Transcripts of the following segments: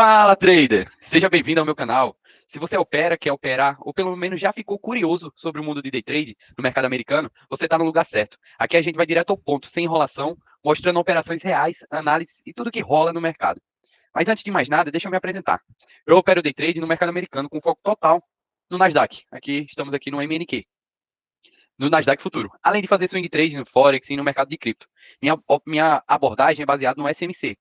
Fala, trader! Seja bem-vindo ao meu canal. Se você opera, quer operar, ou pelo menos já ficou curioso sobre o mundo de day trade no mercado americano, você está no lugar certo. Aqui a gente vai direto ao ponto, sem enrolação, mostrando operações reais, análises e tudo que rola no mercado. Mas antes de mais nada, deixa eu me apresentar. Eu opero day trade no mercado americano com foco total no Nasdaq. Estamos aqui no MNQ, no Nasdaq Futuro. Além de fazer swing trade no Forex e no mercado de cripto. Minha abordagem é baseada no SMC.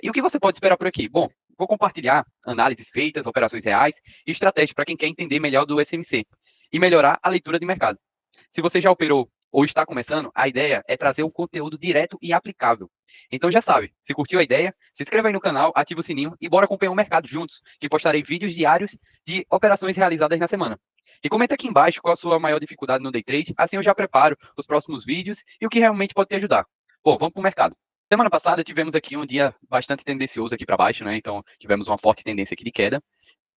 E o que você pode esperar por aqui? Bom, vou compartilhar análises feitas, operações reais e estratégias para quem quer entender melhor do SMC e melhorar a leitura de mercado. Se você já operou ou está começando, a ideia é trazer um conteúdo direto e aplicável. Então já sabe, se curtiu a ideia, se inscreva aí no canal, ativa o sininho e bora acompanhar o mercado juntos, que postarei vídeos diários de operações realizadas na semana. E comenta aqui embaixo qual a sua maior dificuldade no day trade, assim eu já preparo os próximos vídeos e o que realmente pode te ajudar. Bom, vamos para o mercado. Semana passada tivemos aqui um dia bastante tendencioso aqui para baixo, né? Então tivemos uma forte tendência aqui de queda.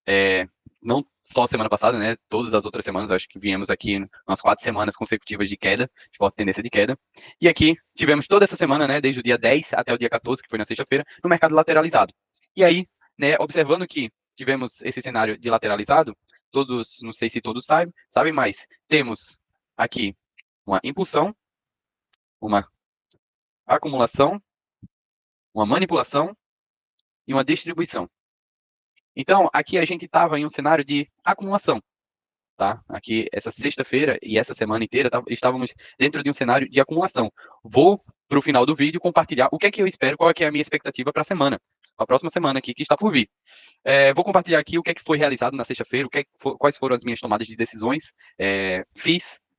É, não só semana passada, né? Todas as outras semanas, acho que viemos aqui umas 4 semanas consecutivas de queda, de forte tendência de queda. E aqui tivemos toda essa semana, né? Desde o dia 10 até o dia 14, que foi na sexta-feira, no mercado lateralizado. E aí, né? Observando que tivemos esse cenário de lateralizado, todos, não sei se todos sabem, mas temos aqui uma impulsão, uma acumulação, uma manipulação e uma distribuição. Então, aqui a gente estava em um cenário de acumulação, tá? Aqui, essa sexta-feira e essa semana inteira, estávamos dentro de um cenário de acumulação. Vou, para o final do vídeo, compartilhar o que é que eu espero, qual é que é a minha expectativa para a semana, para a próxima semana aqui, que está por vir. Vou compartilhar aqui o que é que foi realizado na sexta-feira, quais foram as minhas tomadas de decisões.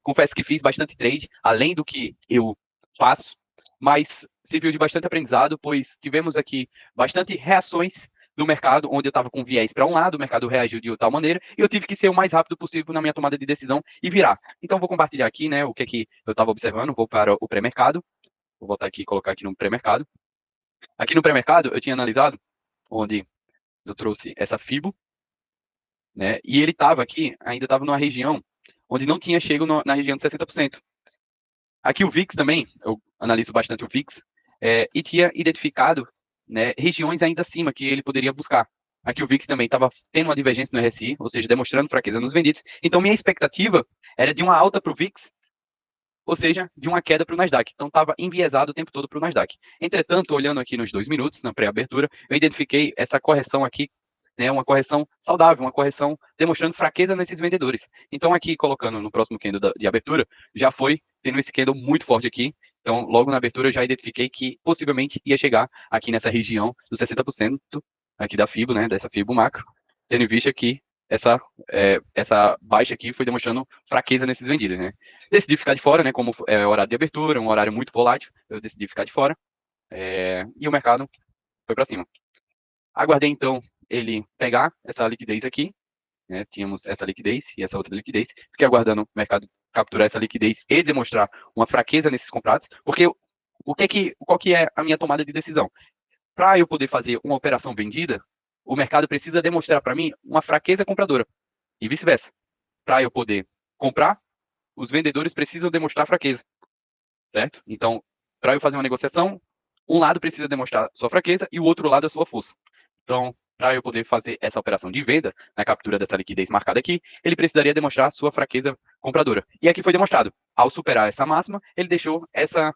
Confesso que fiz bastante trade, além do que eu faço, mas serviu de bastante aprendizado, pois tivemos aqui bastante reações do mercado, onde eu estava com viés para um lado, o mercado reagiu de tal maneira, e eu tive que ser o mais rápido possível na minha tomada de decisão e virar. Então, vou compartilhar aqui, né, o que é que eu estava observando, vou para o pré-mercado, vou voltar aqui e colocar aqui no pré-mercado. Aqui no pré-mercado, eu tinha analisado, onde eu trouxe essa FIBO, né, e ele estava aqui, ainda estava numa região onde não tinha chego na região de 60%. Aqui o VIX também, eu analiso bastante o VIX, e tinha identificado, né, regiões ainda acima que ele poderia buscar. Aqui o VIX também estava tendo uma divergência no RSI, ou seja, demonstrando fraqueza nos vendidos. Então, minha expectativa era de uma alta para o VIX, ou seja, de uma queda para o Nasdaq. Então, estava enviesado o tempo todo para o Nasdaq. Entretanto, olhando aqui nos 2 minutos, na pré-abertura, eu identifiquei essa correção aqui, né, uma correção saudável, uma correção demonstrando fraqueza nesses vendedores. Então, aqui, colocando no próximo candle de abertura, já foi tendo esse candle muito forte aqui. Então, logo na abertura, eu já identifiquei que possivelmente ia chegar aqui nessa região dos 60% aqui da FIBO, né, dessa FIBO macro, tendo em vista que essa baixa aqui foi demonstrando fraqueza nesses vendidos, né? Decidi ficar de fora, né? Como é o horário de abertura, um horário muito volátil, eu decidi ficar de fora. E o mercado foi para cima. Aguardei então ele pegar essa liquidez aqui, né? Tínhamos essa liquidez e essa outra liquidez. Fiquei aguardando o mercado capturar essa liquidez e demonstrar uma fraqueza nesses comprados, porque qual que é a minha tomada de decisão? Para eu poder fazer uma operação vendida, o mercado precisa demonstrar para mim uma fraqueza compradora e vice-versa. Para eu poder comprar, os vendedores precisam demonstrar fraqueza, certo? Então, para eu fazer uma negociação, um lado precisa demonstrar sua fraqueza e o outro lado a sua força. Então, para eu poder fazer essa operação de venda, na captura dessa liquidez marcada aqui, ele precisaria demonstrar sua fraqueza compradora. E aqui foi demonstrado. Ao superar essa máxima, ele deixou essa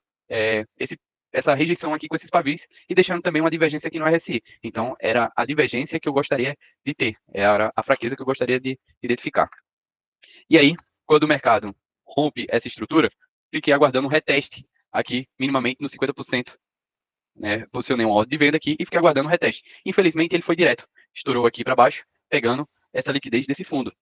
rejeição aqui com esses pavis e deixando também uma divergência aqui no RSI. Então, era a divergência que eu gostaria de ter, era a fraqueza que eu gostaria de identificar. E aí, quando o mercado rompe essa estrutura, fiquei aguardando um reteste aqui, minimamente no 50%. Né? Posicionei uma ordem de venda aqui e fiquei aguardando um reteste. Infelizmente, ele foi direto. Estourou aqui para baixo, pegando essa liquidez desse fundo.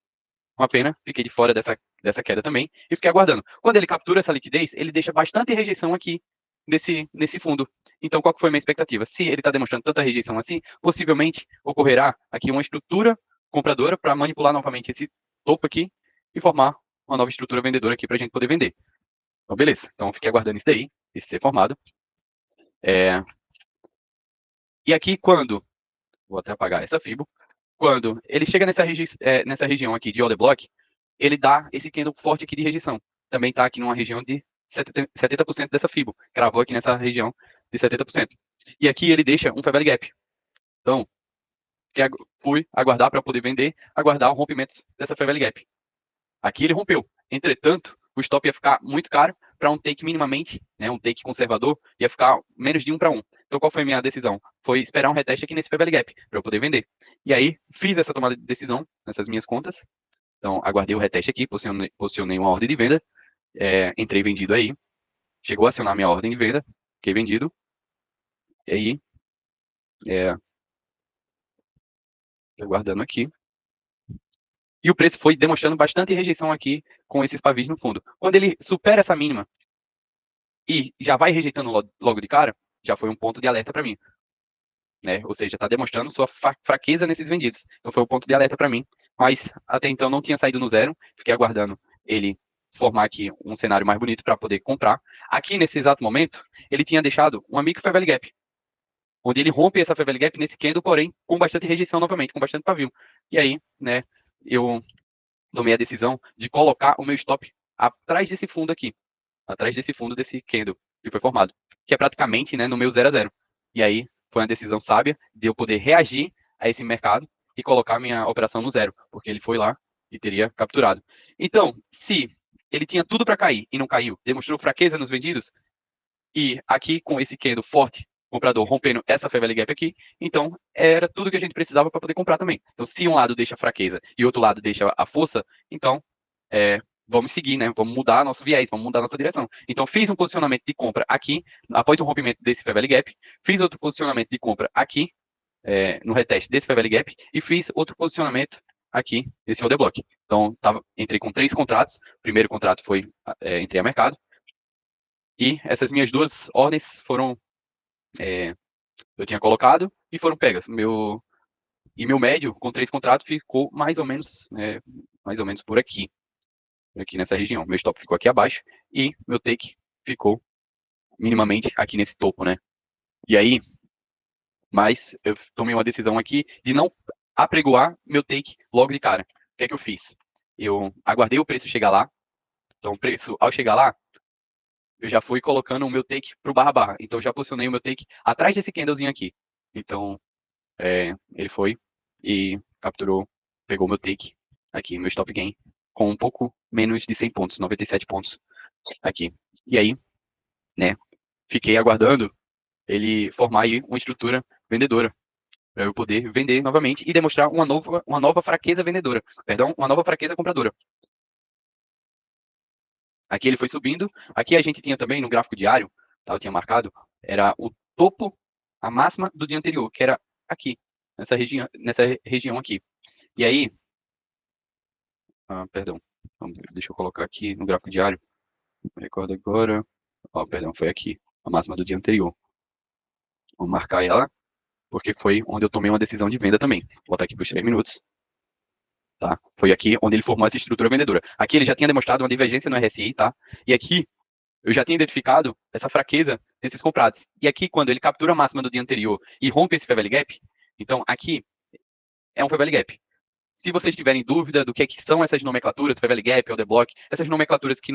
Uma pena, fiquei de fora dessa queda também e fiquei aguardando. Quando ele captura essa liquidez, ele deixa bastante rejeição aqui nesse fundo. Então, qual que foi a minha expectativa? Se ele está demonstrando tanta rejeição assim, possivelmente ocorrerá aqui uma estrutura compradora para manipular novamente esse topo aqui e formar uma nova estrutura vendedora aqui para a gente poder vender. Então, beleza. Então, fiquei aguardando isso daí, isso ser formado. E aqui, vou até apagar essa FIBO, quando ele chega nessa região aqui de order block, ele dá esse candle forte aqui de rejeição. Também está aqui numa região de 70% dessa FIBO. Cravou aqui nessa região de 70%. E aqui ele deixa um fair value gap. Então, fui aguardar para poder vender, aguardar o rompimento dessa Fair Value Gap. Aqui ele rompeu. Entretanto, o stop ia ficar muito caro para um take minimamente, né, um take conservador, ia ficar menos de 1 para 1. Então, qual foi a minha decisão? Foi esperar um reteste aqui nesse Fair Value Gap para eu poder vender. E aí, fiz essa tomada de decisão nessas minhas contas. Então, aguardei o reteste aqui, posicionei uma ordem de venda, entrei vendido aí, chegou a acionar minha ordem de venda, fiquei vendido, e aí, aguardando aqui. E o preço foi demonstrando bastante rejeição aqui com esses pavis no fundo. Quando ele supera essa mínima e já vai rejeitando logo de cara, já foi um ponto de alerta para mim. Né? Ou seja, está demonstrando sua fraqueza nesses vendidos. Então foi um ponto de alerta para mim. Mas até então não tinha saído no zero. Fiquei aguardando ele formar aqui um cenário mais bonito para poder comprar. Aqui nesse exato momento, ele tinha deixado uma micro Fair Value Gap, onde ele rompe essa Fair Value Gap nesse candle, porém com bastante rejeição novamente, com bastante pavio. E aí, né, eu tomei a decisão de colocar o meu stop atrás desse fundo aqui, atrás desse fundo desse candle que foi formado, que é praticamente, né, no meu 0 a 0. E aí foi uma decisão sábia de eu poder reagir a esse mercado e colocar minha operação no zero, porque ele foi lá e teria capturado. Então, se ele tinha tudo para cair e não caiu, demonstrou fraqueza nos vendidos, e aqui com esse candle forte, comprador rompendo essa Fair Value Gap aqui, então era tudo que a gente precisava para poder comprar também. Então, se um lado deixa a fraqueza e outro lado deixa a força, então vamos seguir, né? Vamos mudar nosso viés, vamos mudar nossa direção. Então, fiz um posicionamento de compra aqui, após o rompimento desse Fair Value Gap, fiz outro posicionamento de compra aqui, no reteste desse Fair Value Gap, e fiz outro posicionamento aqui, nesse order block. Então, entrei com 3 contratos, o primeiro contrato foi, entrei a mercado, e essas minhas 2 ordens foram, eu tinha colocado e foram pegas. Meu médio com 3 contratos ficou mais ou menos por aqui nessa região. Meu stop ficou aqui abaixo e meu take ficou minimamente aqui nesse topo, né? E aí, mas eu tomei uma decisão aqui de não apregoar meu take logo de cara. O que é que eu fiz? Eu aguardei o preço chegar lá. Então, o preço, ao chegar lá, eu já fui colocando o meu take pro barra-barra. Então, eu já posicionei o meu take atrás desse candlezinho aqui. Então, ele foi e capturou, pegou meu take aqui, meu stop gain, com um pouco menos de 100 pontos, 97 pontos aqui. E aí, né, fiquei aguardando ele formar aí uma estrutura vendedora para eu poder vender novamente e demonstrar uma nova fraqueza vendedora, perdão, uma nova fraqueza compradora. Aqui ele foi subindo, aqui a gente tinha também no gráfico diário, tá, eu tinha marcado, era o topo, a máxima do dia anterior, que era aqui, nessa região aqui. E aí, perdão, deixa eu colocar aqui no gráfico diário, recordo agora, perdão, foi aqui, a máxima do dia anterior. Vou marcar ela, porque foi onde eu tomei uma decisão de venda também. Vou botar aqui para os 3 minutos. Tá? Foi aqui onde ele formou essa estrutura vendedora. Aqui ele já tinha demonstrado uma divergência no RSI, tá? E aqui eu já tinha identificado essa fraqueza nesses comprados. E aqui, quando ele captura a máxima do dia anterior e rompe esse Fair Value Gap, então aqui é um Fair Value Gap. Se vocês tiverem dúvida do que são essas nomenclaturas, Fair Value Gap, Order Block, essas nomenclaturas que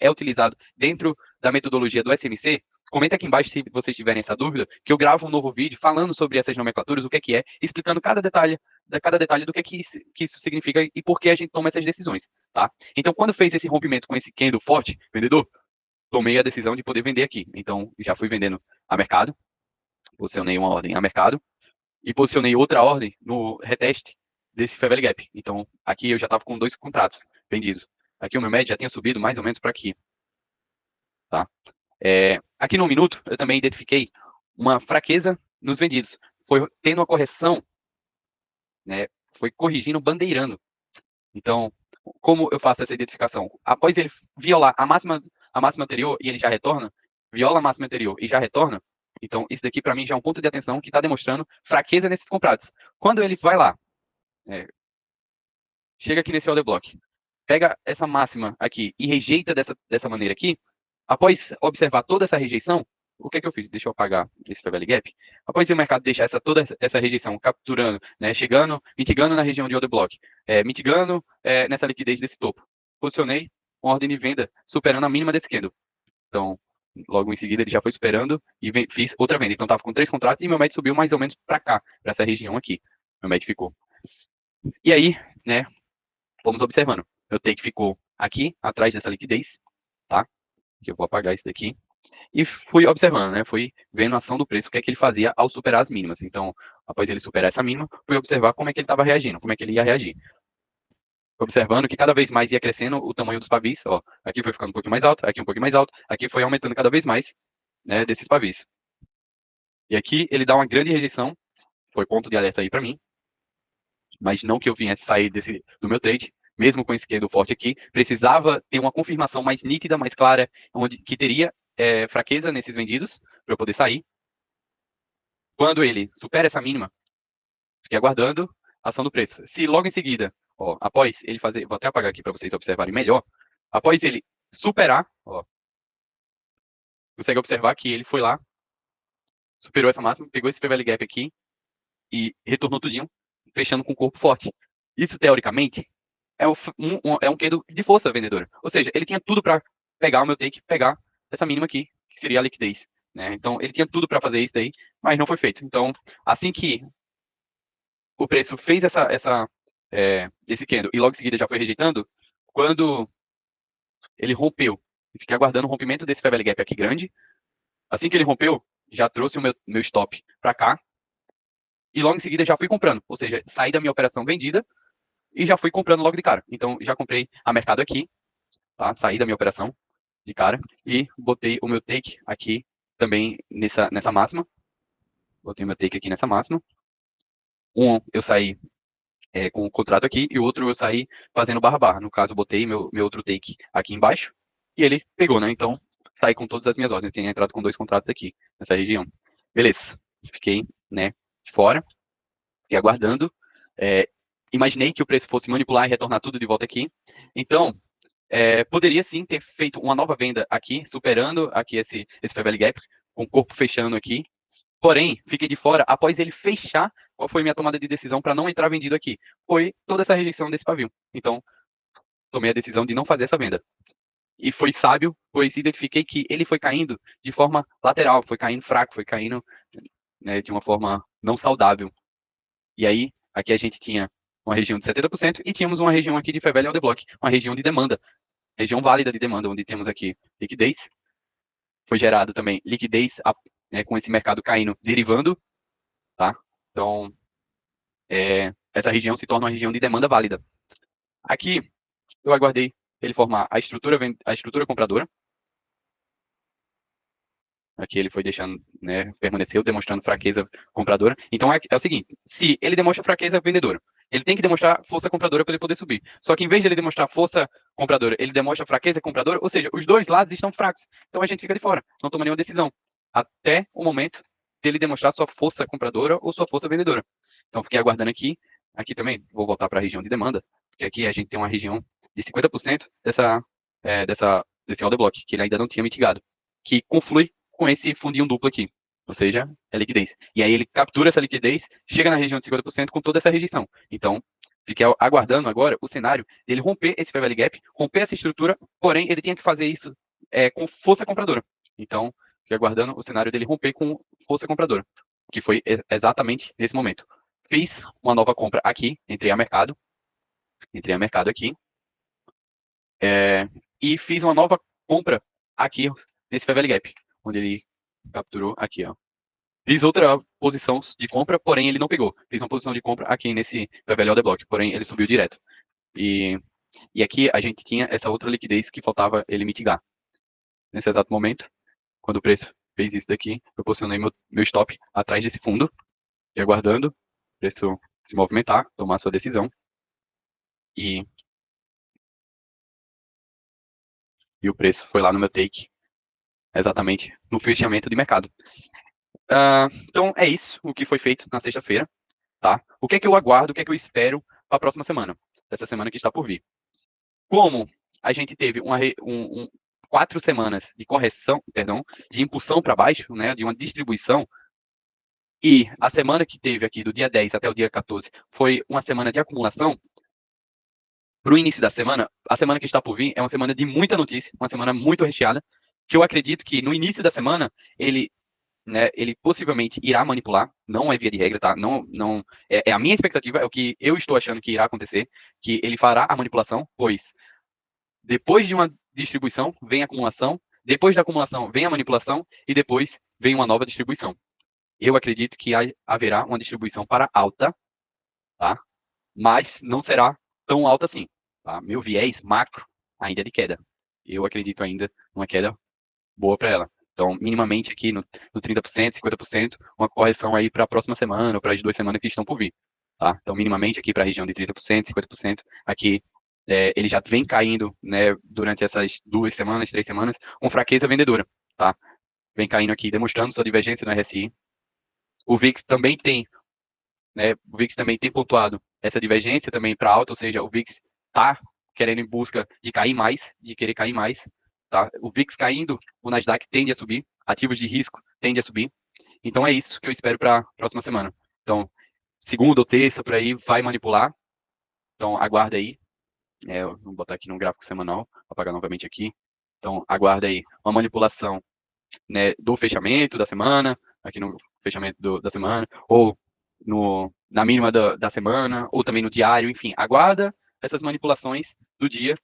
é utilizado dentro da metodologia do SMC, comenta aqui embaixo se vocês tiverem essa dúvida, que eu gravo um novo vídeo falando sobre essas nomenclaturas, o que é, explicando cada detalhe do que isso significa e por que a gente toma essas decisões, tá? Então, quando fez esse rompimento com esse candle forte, vendedor, tomei a decisão de poder vender aqui. Então, já fui vendendo a mercado, posicionei uma ordem a mercado e posicionei outra ordem no reteste desse Fair Value Gap. Então, aqui eu já estava com 2 contratos vendidos. Aqui o meu médio já tinha subido mais ou menos para aqui. Tá? Aqui no minuto, eu também identifiquei uma fraqueza nos vendidos. Foi tendo uma correção, né? Foi corrigindo, bandeirando. Então, como eu faço essa identificação? Após ele violar a máxima anterior e ele já retorna, viola a máxima anterior e já retorna, então isso daqui para mim já é um ponto de atenção que está demonstrando fraqueza nesses comprados. Quando ele vai lá, chega aqui nesse order block, pega essa máxima aqui e rejeita dessa maneira aqui, após observar toda essa rejeição, o que é que eu fiz? Deixa eu apagar esse Fair Value Gap. Após o mercado deixar toda essa rejeição, capturando, né, chegando, mitigando na região de order block, mitigando nessa liquidez desse topo, posicionei uma ordem de venda superando a mínima desse candle. Então, logo em seguida ele já foi superando e fiz outra venda. Então, estava com 3 contratos e meu médio subiu mais ou menos para cá, para essa região aqui. meu MED ficou. E aí, né, fomos observando. Meu take ficou aqui, atrás dessa liquidez, tá? Que eu vou apagar isso daqui. E fui observando, né? Fui vendo a ação do preço, o que é que ele fazia ao superar as mínimas. Então, após ele superar essa mínima, fui observar como é que ele estava reagindo, como é que ele ia reagir. Observando que cada vez mais ia crescendo o tamanho dos pavis, ó. Aqui foi ficando um pouquinho mais alto, aqui um pouquinho mais alto, aqui foi aumentando cada vez mais, né, desses pavis. E aqui ele dá uma grande rejeição, foi ponto de alerta aí para mim, mas não que eu viesse sair do meu trade, mesmo com esse candle forte aqui, precisava ter uma confirmação mais nítida, mais clara, onde que teria fraqueza nesses vendidos para eu poder sair. Quando ele supera essa mínima, fiquei aguardando a ação do preço. Se logo em seguida, ó, após ele fazer, vou até apagar aqui para vocês observarem melhor, após ele superar, ó, consegue observar que ele foi lá, superou essa máxima, pegou esse fair value gap aqui e retornou tudinho, fechando com o corpo forte. Isso, teoricamente, é um candle de força vendedora. Ou seja, ele tinha tudo para pegar o meu take, pegar essa mínima aqui, que seria a liquidez. Né? Então, ele tinha tudo para fazer isso daí, mas não foi feito. Então, assim que o preço fez esse candle e logo em seguida já foi rejeitando, quando ele rompeu, e fiquei aguardando o rompimento desse fair value gap aqui grande, assim que ele rompeu, já trouxe o meu stop para cá, e logo em seguida já fui comprando, ou seja, saí da minha operação vendida e já fui comprando logo de cara. Então, já comprei a mercado aqui, tá? Saí da minha operação de cara e botei o meu take aqui também nessa máxima. Botei o meu take aqui nessa máxima. Um eu saí com o contrato aqui e o outro eu saí fazendo barra-barra. No caso, eu botei meu outro take aqui embaixo e ele pegou, né? Então, saí com todas as minhas ordens. Tinha entrado com 2 contratos aqui, nessa região. Beleza. Fiquei, né, de fora e aguardando. Imaginei que o preço fosse manipular e retornar tudo de volta aqui. Então, poderia sim ter feito uma nova venda aqui, superando aqui esse fair value gap, com o corpo fechando aqui. Porém, fiquei de fora após ele fechar. Qual foi minha tomada de decisão para não entrar vendido aqui? Foi toda essa rejeição desse pavio. Então, tomei a decisão de não fazer essa venda. E foi sábio, pois identifiquei que ele foi caindo de forma lateral, foi caindo fraco, foi caindo, né, de uma forma não saudável. E aí, aqui a gente tinha uma região de 70% e tínhamos uma região aqui de fair value order block, uma região de demanda, região válida de demanda, onde temos aqui liquidez. Foi gerado também liquidez com esse mercado caindo, derivando, tá? Então, essa região se torna uma região de demanda válida. Aqui, eu aguardei ele formar a estrutura compradora. Aqui ele foi deixando, né, permaneceu demonstrando fraqueza compradora. Então é o seguinte, se ele demonstra fraqueza vendedora, ele tem que demonstrar força compradora para ele poder subir. Só que em vez de ele demonstrar força compradora, ele demonstra fraqueza compradora, ou seja, os dois lados estão fracos. Então a gente fica de fora, não toma nenhuma decisão. Até o momento dele demonstrar sua força compradora ou sua força vendedora. Então fiquei aguardando aqui. Aqui também vou voltar para a região de demanda, porque aqui a gente tem uma região de 50% desse order block, que ele ainda não tinha mitigado, que conflui com esse fundinho duplo aqui, ou seja, é liquidez. E aí ele captura essa liquidez, chega na região de 50% com toda essa rejeição. Então, fiquei aguardando agora o cenário dele romper esse fair value gap, romper essa estrutura, porém ele tinha que fazer isso com força compradora. Então, fiquei aguardando o cenário dele romper com força compradora, que foi exatamente nesse momento. Fiz uma nova compra aqui, entrei a mercado aqui, e fiz uma nova compra aqui nesse fair value gap, onde ele capturou aqui, ó. Fiz outra posição de compra, porém ele não pegou. Fiz uma posição de compra aqui nesse PVL Order Block, porém ele subiu direto. E aqui a gente tinha essa outra liquidez que faltava ele mitigar. Nesse exato momento, quando o preço fez isso daqui, eu posicionei meu stop atrás desse fundo e aguardando o preço se movimentar, tomar sua decisão. E o preço foi lá no meu take, exatamente no fechamento de mercado. Então é isso o que foi feito na sexta-feira, tá? O que é que eu aguardo, o que é que eu espero para a próxima semana, dessa semana que está por vir? Como a gente teve 4 semanas de correção, perdão, de impulsão para baixo, né, de uma distribuição, e a semana que teve aqui, do dia 10 até o dia 14, foi uma semana de acumulação, para o início da semana, a semana que está por vir é uma semana de muita notícia, uma semana muito recheada, que eu acredito que no início da semana ele né, ele possivelmente irá manipular, não é via de regra, tá? Não é a minha expectativa, é o que eu estou achando que irá acontecer, que ele fará a manipulação, pois depois de uma distribuição vem a acumulação, depois da acumulação vem a manipulação e depois vem uma nova distribuição. Eu acredito que haverá uma distribuição para alta, tá? Mas não será tão alta assim, tá? Meu viés macro ainda é de queda. Eu acredito ainda numa queda boa para ela. Então, minimamente aqui no 30%, 50%, uma correção aí para a próxima semana ou para as 2 semanas que estão por vir. Tá? Então, minimamente aqui para a região de 30%, 50%, aqui ele já vem caindo, né, durante essas 2 semanas, 3 semanas, com fraqueza vendedora. Tá? Vem caindo aqui, demonstrando sua divergência no RSI. O VIX também tem, né, o VIX também tem pontuado essa divergência também para alta, ou seja, o VIX está querendo em busca de cair mais, de querer cair mais, tá? O VIX caindo, o Nasdaq tende a subir, ativos de risco tende a subir. Então é isso que eu espero para a próxima semana. Então, segunda ou terça por aí vai manipular. Então aguarda aí. Vou botar aqui no gráfico semanal, vou apagar novamente aqui. Então aguarda aí uma manipulação, né, do fechamento da semana, aqui no fechamento da semana, ou na mínima da semana, ou também no diário, enfim, aguarda essas manipulações do dia,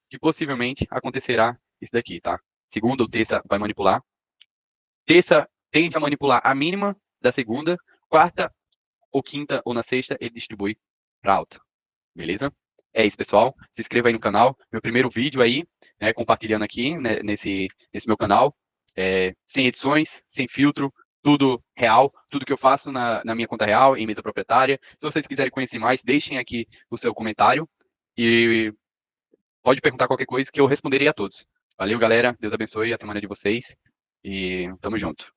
que possivelmente acontecerá isso daqui, tá? Segunda ou terça vai manipular. Terça tende a manipular a mínima da segunda, quarta ou quinta ou na sexta ele distribui para alta, beleza? É isso, pessoal. Se inscreva aí no canal. Meu primeiro vídeo aí, né, compartilhando aqui, né, nesse meu canal. Sem edições, sem filtro, tudo real, tudo que eu faço na minha conta real, em mesa proprietária. Se vocês quiserem conhecer mais, deixem aqui o seu comentário e pode perguntar qualquer coisa que eu responderei a todos. Valeu, galera. Deus abençoe a semana de vocês e tamo junto.